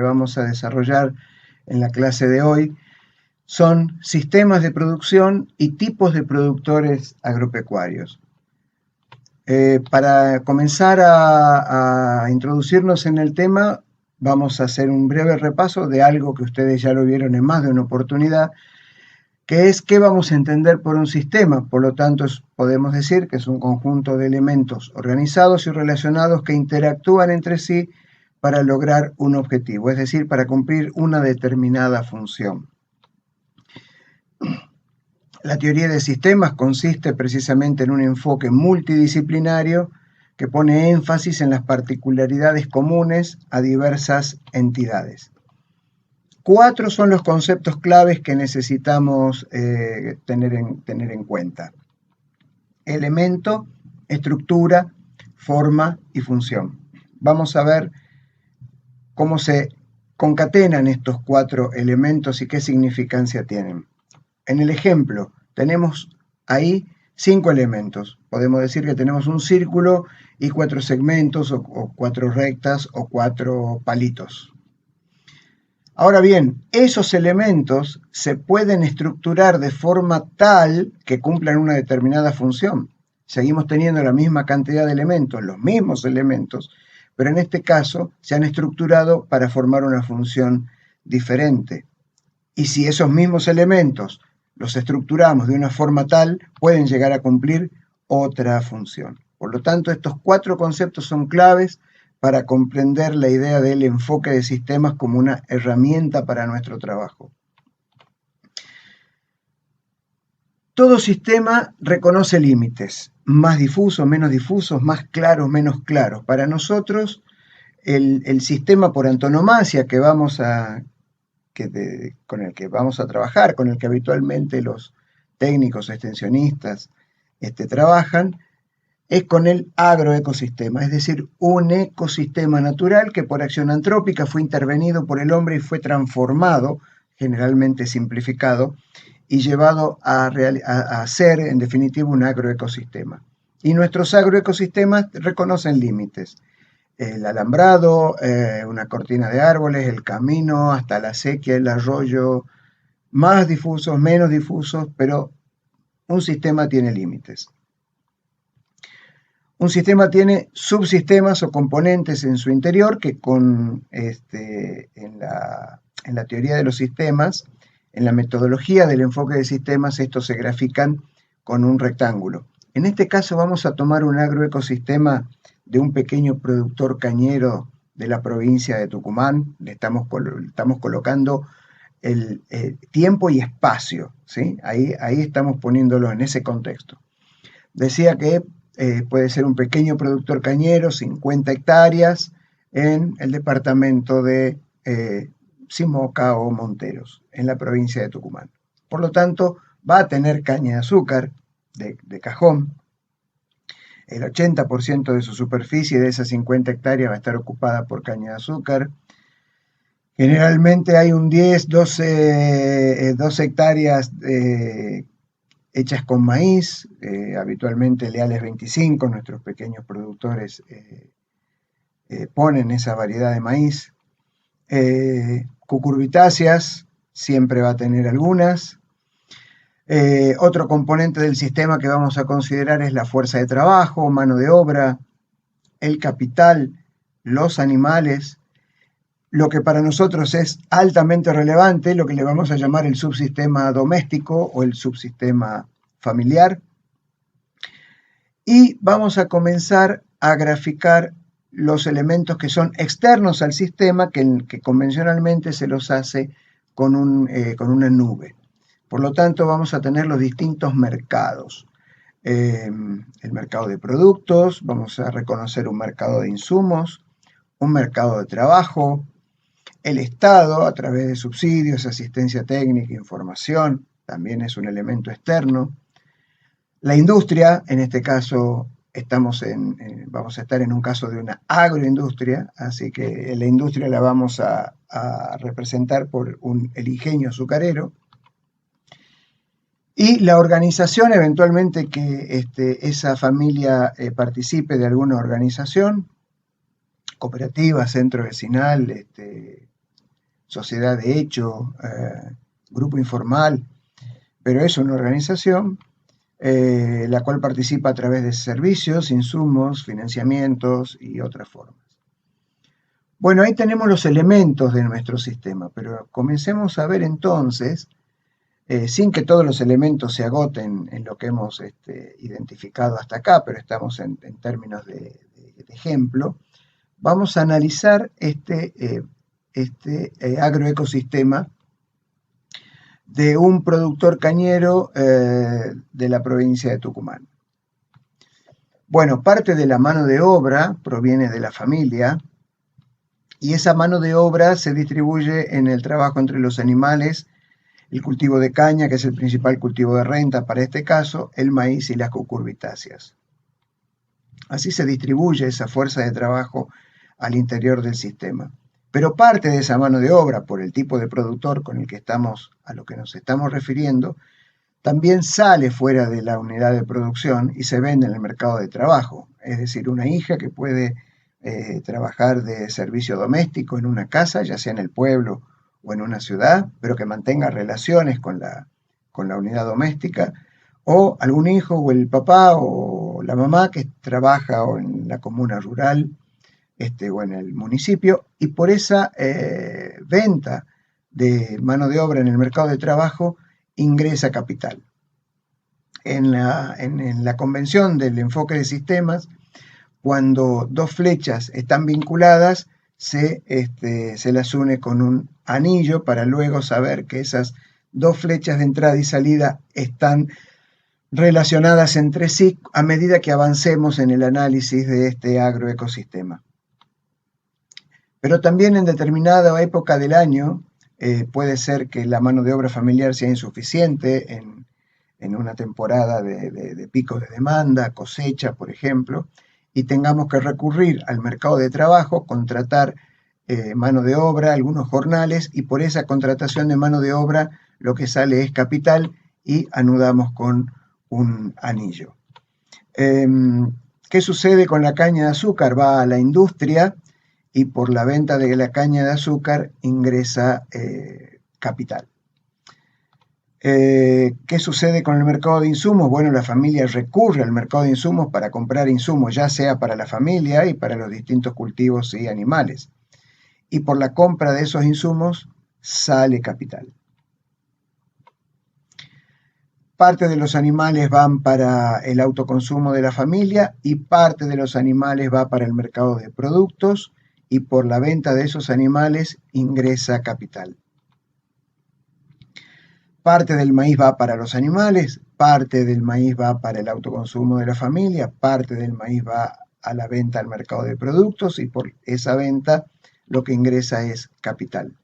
vamos a desarrollar en la clase de hoy son sistemas de producción y tipos de productores agropecuarios. Para comenzar a introducirnos en el tema, vamos a hacer un breve repaso de algo que ustedes ya lo vieron en más de una oportunidad, que es qué vamos a entender por un sistema. Por lo tanto, podemos decir que es un conjunto de elementos organizados y relacionados que interactúan entre sí para lograr un objetivo, es decir, para cumplir una determinada función. La teoría de sistemas consiste precisamente en un enfoque multidisciplinario que pone énfasis en las particularidades comunes a diversas entidades. 4 son los conceptos claves que necesitamos tener en cuenta: elemento, estructura, forma y función. Vamos a ver cómo se concatenan estos 4 elementos y qué significancia tienen. En el ejemplo tenemos ahí 5 elementos. Podemos decir que tenemos un círculo y 4 segmentos o 4 rectas o 4 palitos. Ahora bien, esos elementos se pueden estructurar de forma tal que cumplan una determinada función. Seguimos teniendo la misma cantidad de elementos, los mismos elementos, pero en este caso se han estructurado para formar una función diferente. Y si esos mismos elementos los estructuramos de una forma tal, pueden llegar a cumplir otra función. Por lo tanto, estos 4 conceptos son claves para comprender la idea del enfoque de sistemas como una herramienta para nuestro trabajo. Todo sistema reconoce límites, más difusos, menos difusos, más claros, menos claros. Para nosotros, el sistema por antonomasia con el que vamos a trabajar, con el que habitualmente los técnicos extensionistas trabajan, es con el agroecosistema, es decir, un ecosistema natural que por acción antrópica fue intervenido por el hombre y fue transformado, generalmente simplificado, y llevado a ser, en definitiva, un agroecosistema. Y nuestros agroecosistemas reconocen límites. El alambrado, una cortina de árboles, el camino, hasta la acequia, el arroyo, más difusos, menos difusos, pero un sistema tiene límites. Un sistema tiene subsistemas o componentes en su interior que en la teoría de los sistemas, en la metodología del enfoque de sistemas, estos se grafican con un rectángulo. En este caso vamos a tomar un agroecosistema de un pequeño productor cañero de la provincia de Tucumán. Le estamos colocando el tiempo y espacio, ¿sí? Ahí estamos poniéndolo en ese contexto. Decía que puede ser un pequeño productor cañero, 50 hectáreas, en el departamento de Simoca o Monteros, en la provincia de Tucumán. Por lo tanto, va a tener caña de azúcar de cajón. El 80% de su superficie de esas 50 hectáreas va a estar ocupada por caña de azúcar. Generalmente hay un 10, 12 hectáreas hechas con maíz, habitualmente Leales 25, nuestros pequeños productores ponen esa variedad de maíz. Cucurbitáceas, siempre va a tener algunas. Otro componente del sistema que vamos a considerar es la fuerza de trabajo, mano de obra, el capital, los animales. Lo que para nosotros es altamente relevante, lo que le vamos a llamar el subsistema doméstico o el subsistema familiar. Y vamos a comenzar a graficar los elementos que son externos al sistema, que convencionalmente se los hace con una nube. Por lo tanto, vamos a tener los distintos mercados. El mercado de productos, vamos a reconocer un mercado de insumos, un mercado de trabajo, el Estado a través de subsidios, asistencia técnica, información, también es un elemento externo. La industria, en este caso vamos a estar en un caso de una agroindustria, así que la industria la vamos a representar por el ingenio azucarero. Y la organización, eventualmente que esa familia participe de alguna organización, cooperativa, centro vecinal, sociedad de hecho, grupo informal, pero es una organización la cual participa a través de servicios, insumos, financiamientos y otras formas. Bueno, ahí tenemos los elementos de nuestro sistema, pero comencemos a ver entonces, sin que todos los elementos se agoten en lo que hemos identificado hasta acá, pero estamos en términos de ejemplo, vamos a analizar este agroecosistema de un productor cañero de la provincia de Tucumán. Bueno, parte de la mano de obra proviene de la familia y esa mano de obra se distribuye en el trabajo entre los animales, el cultivo de caña, que es el principal cultivo de renta para este caso, el maíz y las cucurbitáceas. Así se distribuye esa fuerza de trabajo al interior del sistema. Pero parte de esa mano de obra, por el tipo de productor a lo que nos estamos refiriendo, también sale fuera de la unidad de producción y se vende en el mercado de trabajo. Es decir, una hija que puede trabajar de servicio doméstico en una casa, ya sea en el pueblo o en una ciudad, pero que mantenga relaciones con la unidad doméstica, o algún hijo o el papá o la mamá que trabaja o en la comuna rural o en el municipio, y por esa venta de mano de obra en el mercado de trabajo ingresa capital. En la convención del enfoque de sistemas, cuando dos flechas están vinculadas, se las une con un anillo para luego saber que esas dos flechas de entrada y salida están relacionadas entre sí a medida que avancemos en el análisis de este agroecosistema. Pero también en determinada época del año puede ser que la mano de obra familiar sea insuficiente en una temporada de pico de demanda, cosecha, por ejemplo, y tengamos que recurrir al mercado de trabajo, contratar mano de obra, algunos jornales, y por esa contratación de mano de obra lo que sale es capital y anudamos con un anillo. ¿Qué sucede con la caña de azúcar? Va a la industria y por la venta de la caña de azúcar ingresa capital. ¿Qué sucede con el mercado de insumos? Bueno, la familia recurre al mercado de insumos para comprar insumos, ya sea para la familia y para los distintos cultivos y animales. Y por la compra de esos insumos sale capital. Parte de los animales van para el autoconsumo de la familia y parte de los animales va para el mercado de productos y por la venta de esos animales ingresa capital. Parte del maíz va para los animales, parte del maíz va para el autoconsumo de la familia, parte del maíz va a la venta al mercado de productos y por esa venta lo que ingresa es capital.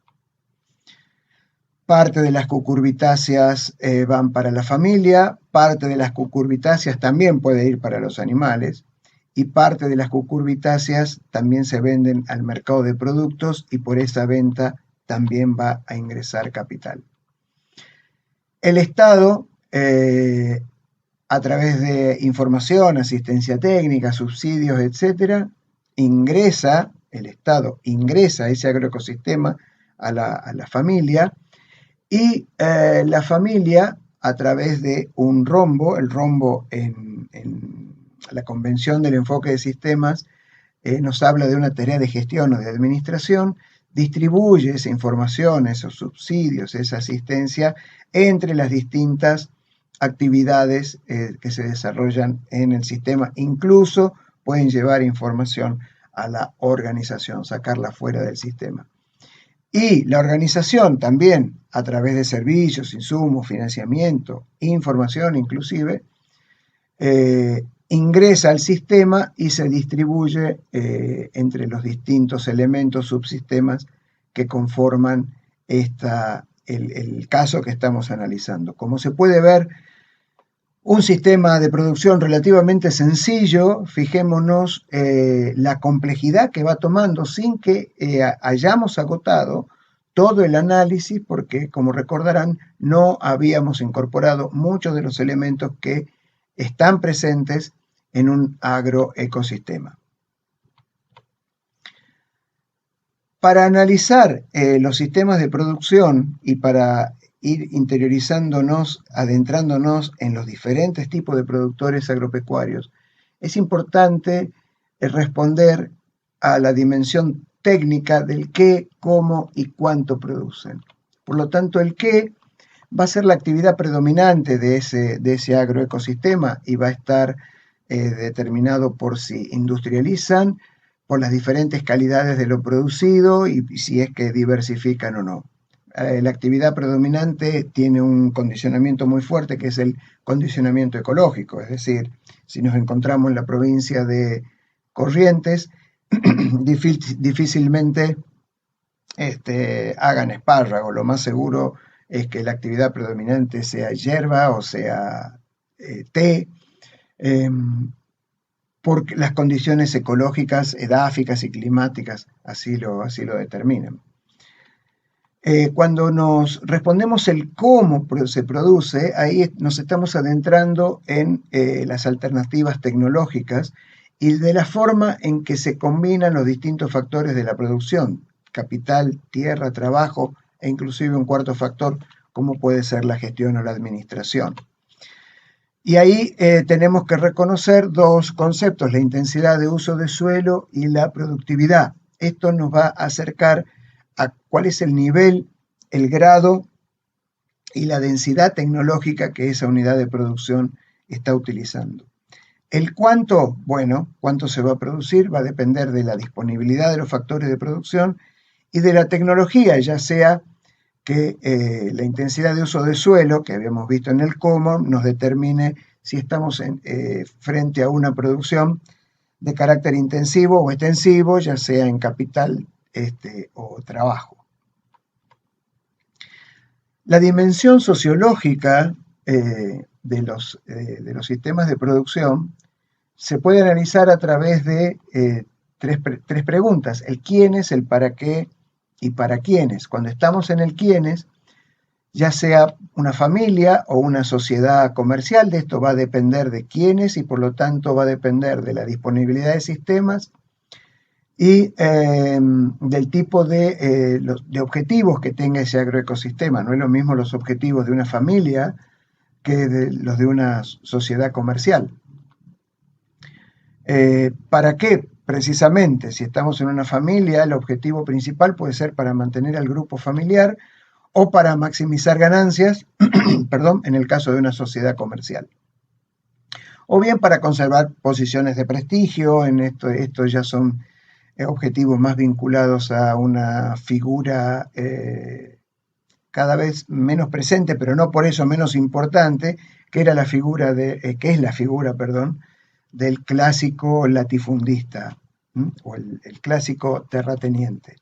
Parte de las cucurbitáceas van para la familia, parte de las cucurbitáceas también puede ir para los animales y parte de las cucurbitáceas también se venden al mercado de productos y por esa venta también va a ingresar capital. El Estado, a través de información, asistencia técnica, subsidios, etc., el Estado ingresa ese agroecosistema a la familia y la familia, a través de un rombo, el rombo en la Convención del Enfoque de Sistemas, nos habla de una tarea de gestión o de administración, distribuye esa información, esos subsidios, esa asistencia entre las distintas actividades que se desarrollan en el sistema. Incluso pueden llevar información a la organización, sacarla fuera del sistema. Y la organización también, a través de servicios, insumos, financiamiento, información inclusive, ingresa al sistema y se distribuye entre los distintos elementos, subsistemas que conforman el caso que estamos analizando. Como se puede ver, un sistema de producción relativamente sencillo, fijémonos la complejidad que va tomando sin que hayamos agotado todo el análisis, porque como recordarán, no habíamos incorporado muchos de los elementos que están presentes en un agroecosistema. Para analizar los sistemas de producción y para ir interiorizándonos, adentrándonos en los diferentes tipos de productores agropecuarios, es importante responder a la dimensión técnica del qué, cómo y cuánto producen. Por lo tanto, el qué va a ser la actividad predominante de ese agroecosistema y va a estar determinado por si industrializan, por las diferentes calidades de lo producido y si es que diversifican o no. La actividad predominante tiene un condicionamiento muy fuerte que es el condicionamiento ecológico, es decir, si nos encontramos en la provincia de Corrientes, difícilmente hagan espárrago, lo más seguro es que la actividad predominante sea hierba o sea té, porque las condiciones ecológicas, edáficas y climáticas así lo determinan. Cuando nos respondemos el cómo se produce, ahí nos estamos adentrando en las alternativas tecnológicas y de la forma en que se combinan los distintos factores de la producción, capital, tierra, trabajo e inclusive un cuarto factor como puede ser la gestión o la administración. Y ahí tenemos que reconocer dos conceptos, la intensidad de uso de suelo y la productividad. Esto nos va a acercar a cuál es el nivel, el grado y la densidad tecnológica que esa unidad de producción está utilizando. El cuánto, bueno, cuánto se va a producir va a depender de la disponibilidad de los factores de producción y de la tecnología, ya sea que la intensidad de uso de suelo, que habíamos visto en el cómo, nos determine si estamos frente a una producción de carácter intensivo o extensivo, ya sea en capital o trabajo. La dimensión sociológica de los sistemas de producción se puede analizar a través de tres preguntas, el quiénes, el para qué y para quiénes. Cuando estamos en el quiénes, ya sea una familia o una sociedad comercial, de esto va a depender de quiénes y por lo tanto va a depender de la disponibilidad de sistemas y del tipo de objetivos que tenga ese agroecosistema. No es lo mismo los objetivos de una familia que los de una sociedad comercial. ¿Para qué? Precisamente, si estamos en una familia, el objetivo principal puede ser para mantener al grupo familiar o para maximizar ganancias, perdón, en el caso de una sociedad comercial. O bien para conservar posiciones de prestigio, en esto ya son objetivos más vinculados a una figura cada vez menos presente, pero no por eso menos importante, que es la figura, del clásico latifundista, o el clásico terrateniente.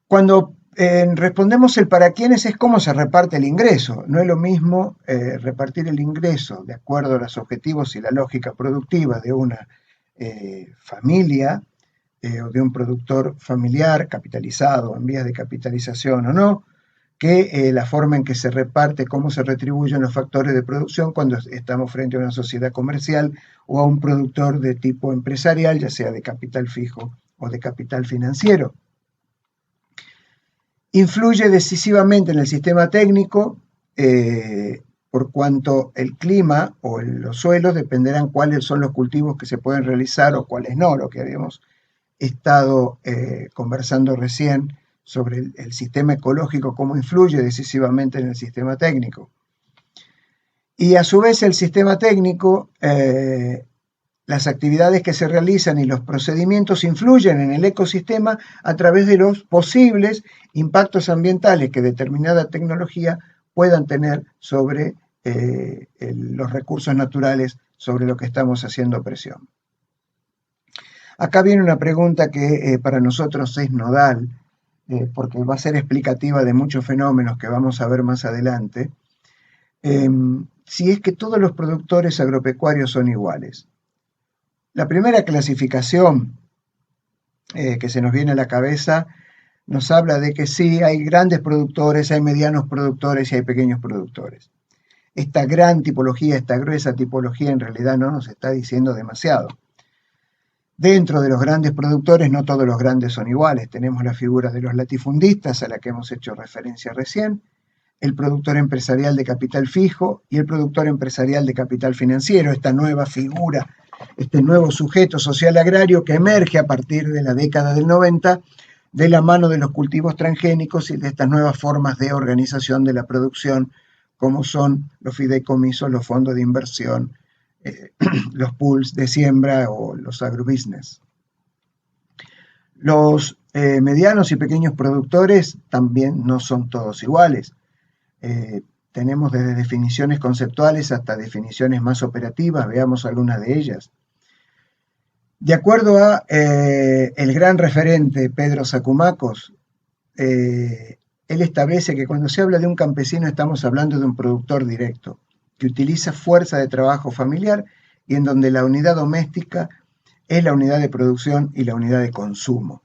Cuando respondemos el para quiénes es cómo se reparte el ingreso. No es lo mismo repartir el ingreso de acuerdo a los objetivos y la lógica productiva de una familia o de un productor familiar capitalizado en vías de capitalización o no, que la forma en que se reparte, cómo se retribuyen los factores de producción cuando estamos frente a una sociedad comercial o a un productor de tipo empresarial, ya sea de capital fijo o de capital financiero. Influye decisivamente en el sistema técnico, por cuanto el clima o los suelos dependerán cuáles son los cultivos que se pueden realizar o cuáles no, lo que habíamos estado conversando recién sobre el sistema ecológico, cómo influye decisivamente en el sistema técnico. Y a su vez el sistema técnico, las actividades que se realizan y los procedimientos influyen en el ecosistema a través de los posibles impactos ambientales que determinada tecnología puedan tener sobre los recursos naturales sobre lo que estamos haciendo presión. Acá viene una pregunta que para nosotros es nodal, porque va a ser explicativa de muchos fenómenos que vamos a ver más adelante. Si es que todos los productores agropecuarios son iguales. La primera clasificación que se nos viene a la cabeza nos habla de que sí, hay grandes productores, hay medianos productores y hay pequeños productores. Esta gran tipología, esta gruesa tipología en realidad no nos está diciendo demasiado. Dentro de los grandes productores, no todos los grandes son iguales. Tenemos la figura de los latifundistas, a la que hemos hecho referencia recién, el productor empresarial de capital fijo y el productor empresarial de capital financiero, esta nueva figura, este nuevo sujeto social agrario que emerge a partir de la década del 90 de la mano de los cultivos transgénicos y de estas nuevas formas de organización de la producción, como son los fideicomisos, los fondos de inversión, los pools de siembra o los agrobusiness. Los medianos y pequeños productores también no son todos iguales. Tenemos desde definiciones conceptuales hasta definiciones más operativas, veamos algunas de ellas. De acuerdo a el gran referente Pedro Sacumakos, él establece que cuando se habla de un campesino estamos hablando de un productor directo, que utiliza fuerza de trabajo familiar y en donde la unidad doméstica es la unidad de producción y la unidad de consumo.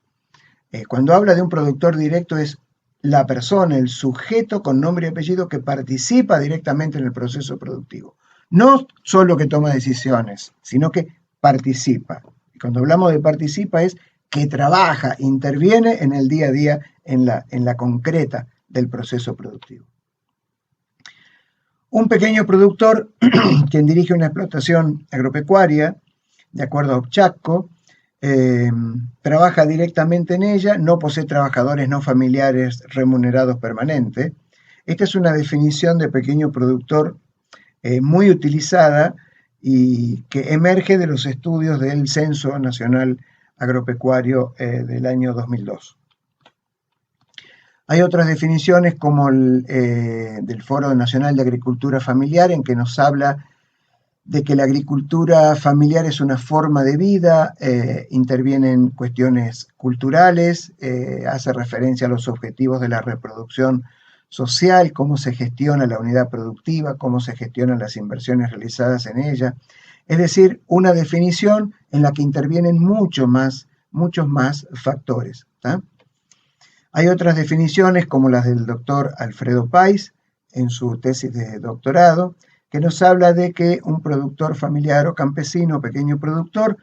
Cuando habla de un productor directo es la persona, el sujeto con nombre y apellido que participa directamente en el proceso productivo. No solo que toma decisiones, sino que participa. Y cuando hablamos de participa es que trabaja, interviene en el día a día, en la concreta del proceso productivo. Un pequeño productor, quien dirige una explotación agropecuaria, de acuerdo a Obchacko, trabaja directamente en ella, no posee trabajadores no familiares remunerados permanentes. Esta es una definición de pequeño productor muy utilizada y que emerge de los estudios del Censo Nacional Agropecuario del año 2002. Hay otras definiciones como el del Foro Nacional de Agricultura Familiar, en que nos habla de que la agricultura familiar es una forma de vida, intervienen cuestiones culturales, hace referencia a los objetivos de la reproducción social, cómo se gestiona la unidad productiva, cómo se gestionan las inversiones realizadas en ella. Es decir, una definición en la que intervienen muchos más factores. ¿tá? Hay otras definiciones como las del doctor Alfredo Pais en su tesis de doctorado, que nos habla de que un productor familiar o campesino, pequeño productor,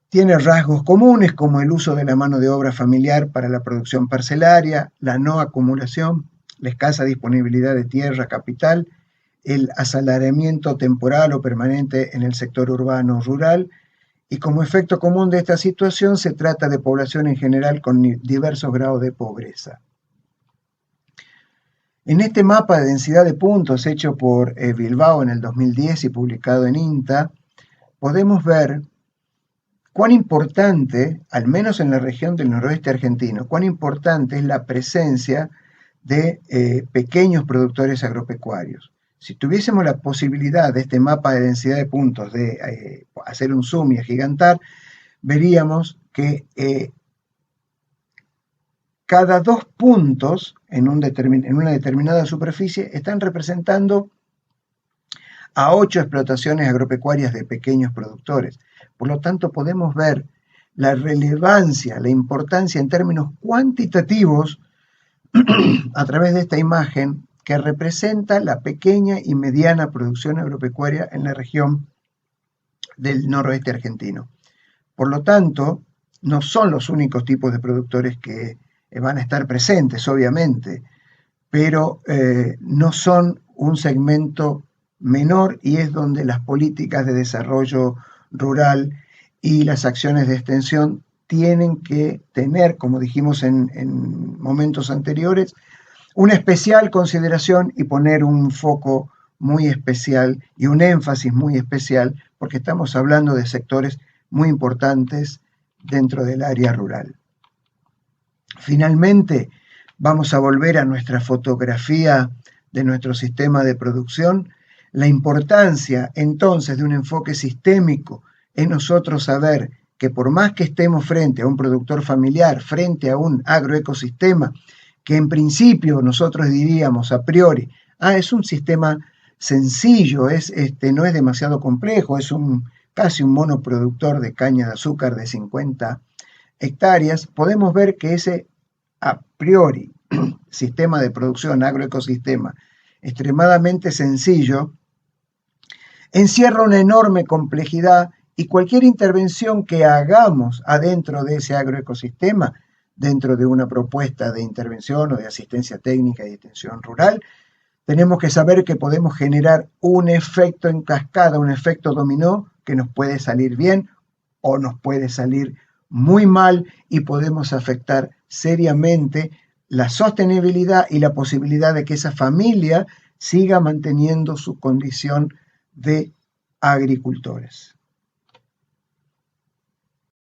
tiene rasgos comunes como el uso de la mano de obra familiar para la producción parcelaria, la no acumulación, la escasa disponibilidad de tierra, capital, el asalariamiento temporal o permanente en el sector urbano o rural, y como efecto común de esta situación se trata de población en general con diversos grados de pobreza. En este mapa de densidad de puntos hecho por Bilbao en el 2010 y publicado en INTA, podemos ver cuán importante, al menos en la región del noroeste argentino, cuán importante es la presencia de pequeños productores agropecuarios. Si tuviésemos la posibilidad de este mapa de densidad de puntos de hacer un zoom y agigantar, veríamos que cada 2 puntos en una determinada superficie están representando a 8 explotaciones agropecuarias de pequeños productores. Por lo tanto, podemos ver la relevancia, la importancia en términos cuantitativos a través de esta imagen que representa la pequeña y mediana producción agropecuaria en la región del noroeste argentino. Por lo tanto, no son los únicos tipos de productores que van a estar presentes, obviamente, pero no son un segmento menor y es donde las políticas de desarrollo rural y las acciones de extensión tienen que tener, como dijimos en momentos anteriores, una especial consideración y poner un foco muy especial y un énfasis muy especial, porque estamos hablando de sectores muy importantes dentro del área rural. Finalmente, vamos a volver a nuestra fotografía de nuestro sistema de producción. La importancia entonces de un enfoque sistémico es nosotros saber que por más que estemos frente a un productor familiar, frente a un agroecosistema, que en principio nosotros diríamos a priori, es un sistema sencillo, no es demasiado complejo, es casi un monoproductor de caña de azúcar de 50 hectáreas, podemos ver que ese a priori sistema de producción, agroecosistema, extremadamente sencillo, encierra una enorme complejidad Y cualquier intervención que hagamos adentro de ese agroecosistema, dentro de una propuesta de intervención o de asistencia técnica y extensión rural, tenemos que saber que podemos generar un efecto en cascada, un efecto dominó que nos puede salir bien o nos puede salir muy mal y podemos afectar seriamente la sostenibilidad y la posibilidad de que esa familia siga manteniendo su condición de agricultores.